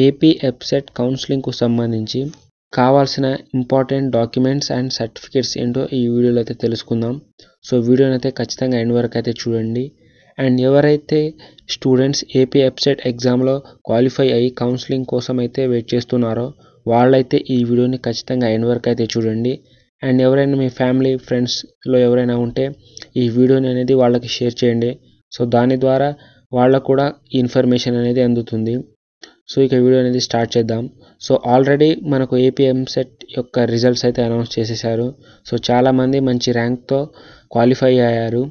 AP ఎబ్సెట్ కౌన్సిలింగ్‌కు సంబంధించి కావాల్సిన important documents and certificates ఏంటో ఈ వీడియోలో అయితే తెలుసుకుందాం. సో వీడియోని అయితే ఖచ్చితంగా ఎండ్ వరకు అయితే చూడండి. అండ్ ఎవరైతే స్టూడెంట్స్ ఏపీ ఎబ్సెట్ ఎగ్జామ్‌లో క్వాలిఫై అయ్యి కౌన్సిలింగ్ కోసం అయితే వెయిట్ చేస్తున్నారో వాళ్ళైతే ఈ వీడియోని ఖచ్చితంగా ఎండ్ వరకు అయితే చూడండి. అండ్ ఎవరైనా మీ ఫ్యామిలీ ఫ్రెండ్స్‌లో ఎవరైనా ఉంటే ఈ వీడియోని అనేది వాళ్ళకి షేర్ చేయండి. సో దాని ద్వారా వాళ్ళకు కూడా ఈ ఇన్ఫర్మేషన్ అనేది అందుతుంది. సో ఇక వీడియో అనేది స్టార్ట్ చేద్దాం. సో ఆల్రెడీ మనకు ఏపీ ఎంసెట్ యొక్క రిజల్ట్స్ అయితే అనౌన్స్ చేసేసారు. సో చాలామంది మంచి ర్యాంక్తో క్వాలిఫై అయ్యారు.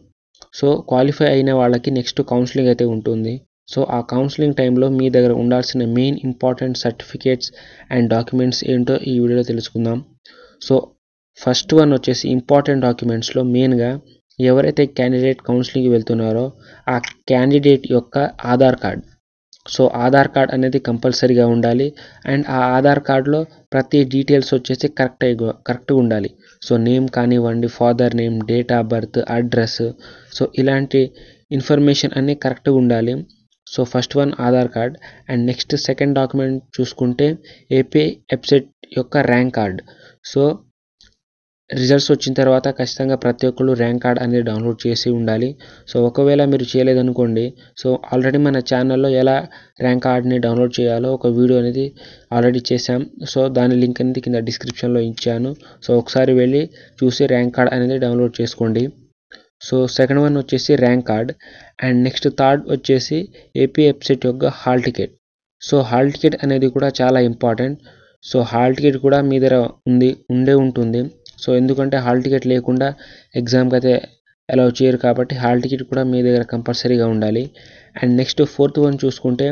సో క్వాలిఫై అయిన వాళ్ళకి నెక్స్ట్ కౌన్సిలింగ్ అయితే ఉంటుంది. సో ఆ కౌన్సిలింగ్ టైంలో మీ దగ్గర ఉండాల్సిన main important certificates and documents ఏంటో ఈ వీడియోలో తెలుసుకుందాం. సో ఫస్ట్ వన్ వచ్చేసి ఇంపార్టెంట్ డాక్యుమెంట్స్లో మెయిన్గా ఎవరైతే క్యాండిడేట్ కౌన్సిలింగ్కి వెళ్తున్నారో ఆ క్యాండిడేట్ యొక్క Aadhaar card. So Aadhaar card అనేది కంపల్సరీగా ఉండాలి. అండ్ ఆ ఆధార్ కార్డులో ప్రతి డీటెయిల్స్ వచ్చేసి కరెక్ట్గా ఉండాలి. సో నేమ్ కానివ్వండి, father name, date of birth, address, so ఇలాంటి ఇన్ఫర్మేషన్ అన్నీ కరెక్ట్గా ఉండాలి. So first one Aadhaar card. And next second document చూసుకుంటే ఏపీ ఎబ్సెట్ యొక్క ర్యాంక్ కార్డ్. సో రిజల్ట్స్ వచ్చిన తర్వాత ఖచ్చితంగా ప్రతి ఒక్కళ్ళు ర్యాంక్ కార్డ్ అనేది డౌన్లోడ్ చేసి ఉండాలి. సో ఒకవేళ మీరు చేయలేదనుకోండి, సో ఆల్రెడీ మన ఛానల్లో ఎలా ర్యాంక్ కార్డ్ని డౌన్లోడ్ చేయాలో ఒక వీడియో అనేది ఆల్రెడీ చేశాం. సో దాని లింక్ అనేది కింద డిస్క్రిప్షన్లో ఇచ్చాను. సో ఒకసారి వెళ్ళి చూసి ర్యాంక్ కార్డ్ అనేది డౌన్లోడ్ చేసుకోండి. సో సెకండ్ వన్ వచ్చేసి rank card. And next third వచ్చేసి ఏపీ ఎబ్సెట్ యొక్క hall ticket. So hall ticket అనేది కూడా చాలా ఇంపార్టెంట్. సో హాల్ టికెట్ కూడా మీ దగ్గర ఉంటుంది. సో ఎందుకంటే హాల్ టికెట్ లేకుండా ఎగ్జామ్కి అయితే అలౌ చేయరు కాబట్టి హాల్ టికెట్ కూడా మీ దగ్గర కంపల్సరీగా ఉండాలి. అండ్ నెక్స్ట్ ఫోర్త్ వన్ చూసుకుంటే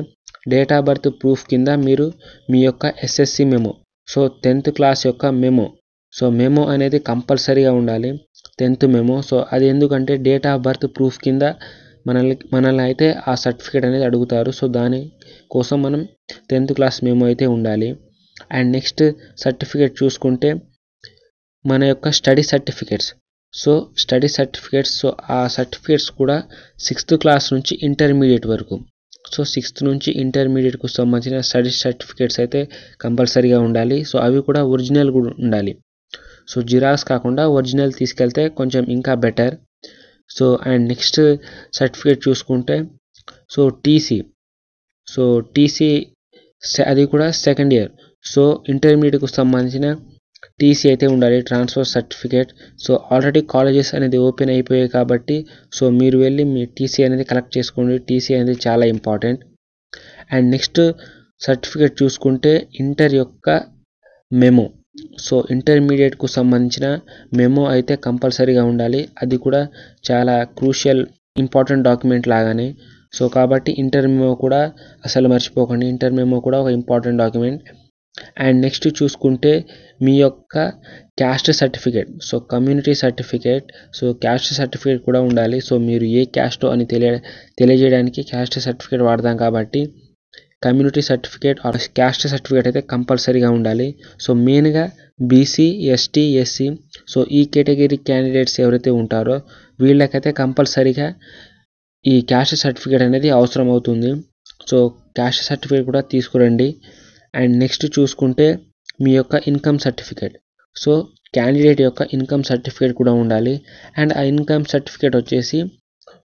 డేట్ ఆఫ్ బర్త్ ప్రూఫ్ కింద మీరు మీ యొక్క SSC memo, so 10th class యొక్క మెమో, సో మెమో అనేది కంపల్సరీగా ఉండాలి, 10th మెమో. సో అది ఎందుకంటే డేట్ ఆఫ్ బర్త్ ప్రూఫ్ కింద మనల్ని అయితే ఆ సర్టిఫికేట్ అనేది అడుగుతారు. సో దాని కోసం మనం 10th క్లాస్ మెమో అయితే ఉండాలి. అండ్ నెక్స్ట్ సర్టిఫికేట్ చూసుకుంటే మన యొక్క study certificates. So study certificates, so ఆ సర్టిఫికేట్స్ కూడా 6th క్లాస్ నుంచి ఇంటర్మీడియట్ వరకు, సో 6th నుంచి ఇంటర్మీడియట్కు సంబంధించిన స్టడీ సర్టిఫికేట్స్ అయితే కంపల్సరీగా ఉండాలి. సో అవి కూడా ఒరిజినల్ కూడా ఉండాలి. సో జిరాక్స్ కాకుండా ఒరిజినల్ తీసుకెళ్తే కొంచెం ఇంకా better. So and next certificate చూసుకుంటే సో టీసీ, సో టీసీ అది కూడా సెకండ్ ఇయర్, సో ఇంటర్మీడియట్కు సంబంధించిన టీసీ అయితే ఉండాలి, transfer certificate. So already colleges అనేది ఓపెన్ అయిపోయాయి కాబట్టి సో మీరు వెళ్ళి మీ టీసీ అనేది కలెక్ట్ చేసుకోండి. టీసీ అనేది చాలా ఇంపార్టెంట్. అండ్ నెక్స్ట్ సర్టిఫికేట్ చూసుకుంటే ఇంటర్ యొక్క మెమో. సో ఇంటర్మీడియట్కు సంబంధించిన మెమో అయితే కంపల్సరీగా ఉండాలి. అది కూడా చాలా క్రూషియల్ ఇంపార్టెంట్ డాక్యుమెంట్ లాగానే. సో కాబట్టి ఇంటర్ మెమో కూడా అసలు మర్చిపోకండి. ఇంటర్ మెమో కూడా ఒక ఇంపార్టెంట్ డాక్యుమెంట్. అండ్ నెక్స్ట్ చూసుకుంటే మీ యొక్క caste certificate, so community certificate, so caste certificate కూడా ఉండాలి. సో మీరు ఏ క్యాస్టో అని తెలియజేయడానికి క్యాస్ట్ సర్టిఫికేట్ వాడతాం కాబట్టి community certificate or caste certificate అయితే కంపల్సరీగా ఉండాలి. సో మెయిన్గా బీసీ, ఎస్టీ, ఎస్సీ, సో ఈ కేటగిరీ క్యాండిడేట్స్ ఎవరైతే ఉంటారో వీళ్ళకైతే కంపల్సరీగా ఈ క్యాస్ట్ సర్టిఫికేట్ అనేది అవసరం అవుతుంది. సో క్యాస్ట్ సర్టిఫికేట్ కూడా తీసుకురండి. అండ్ నెక్స్ట్ చూసుకుంటే మీ యొక్క ఇన్కమ్ సర్టిఫికేట్, సో క్యాండిడేట్ యొక్క ఇన్కమ్ సర్టిఫికేట్ కూడా ఉండాలి. అండ్ ఆ ఇన్కమ్ సర్టిఫికేట్ వచ్చేసి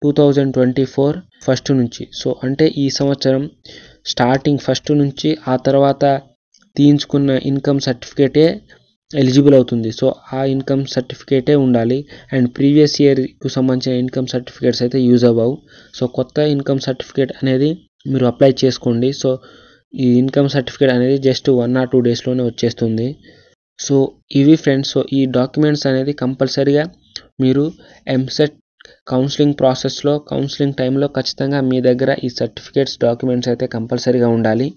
2024 ఫస్ట్ నుంచి, సో అంటే ఈ సంవత్సరం స్టార్టింగ్ ఫస్ట్ నుంచి ఆ తర్వాత తీయించుకున్న ఇన్కమ్ సర్టిఫికేటే ఎలిజిబుల్ అవుతుంది. సో ఆ ఇన్కమ్ సర్టిఫికేటే ఉండాలి. అండ్ ప్రీవియస్ ఇయర్కు సంబంధించిన ఇన్కమ్ సర్టిఫికేట్స్ అయితే యూజ్ అవ్వవు. సో కొత్త ఇన్కమ్ సర్టిఫికేట్ అనేది మీరు అప్లై చేసుకోండి. సో ఈ ఇన్కమ్ సర్టిఫికేట్ అనేది జస్ట్ 1 or 2 డేస్లోనే వచ్చేస్తుంది. సో ఇవి ఫ్రెండ్స్. సో ఈ డాక్యుమెంట్స్ అనేది కంపల్సరీగా మీరు ఎంసెట్ కౌన్సిలింగ్ ప్రాసెస్లో కౌన్సిలింగ్ టైంలో ఖచ్చితంగా మీ దగ్గర ఈ సర్టిఫికేట్స్ డాక్యుమెంట్స్ అయితే కంపల్సరీగా ఉండాలి.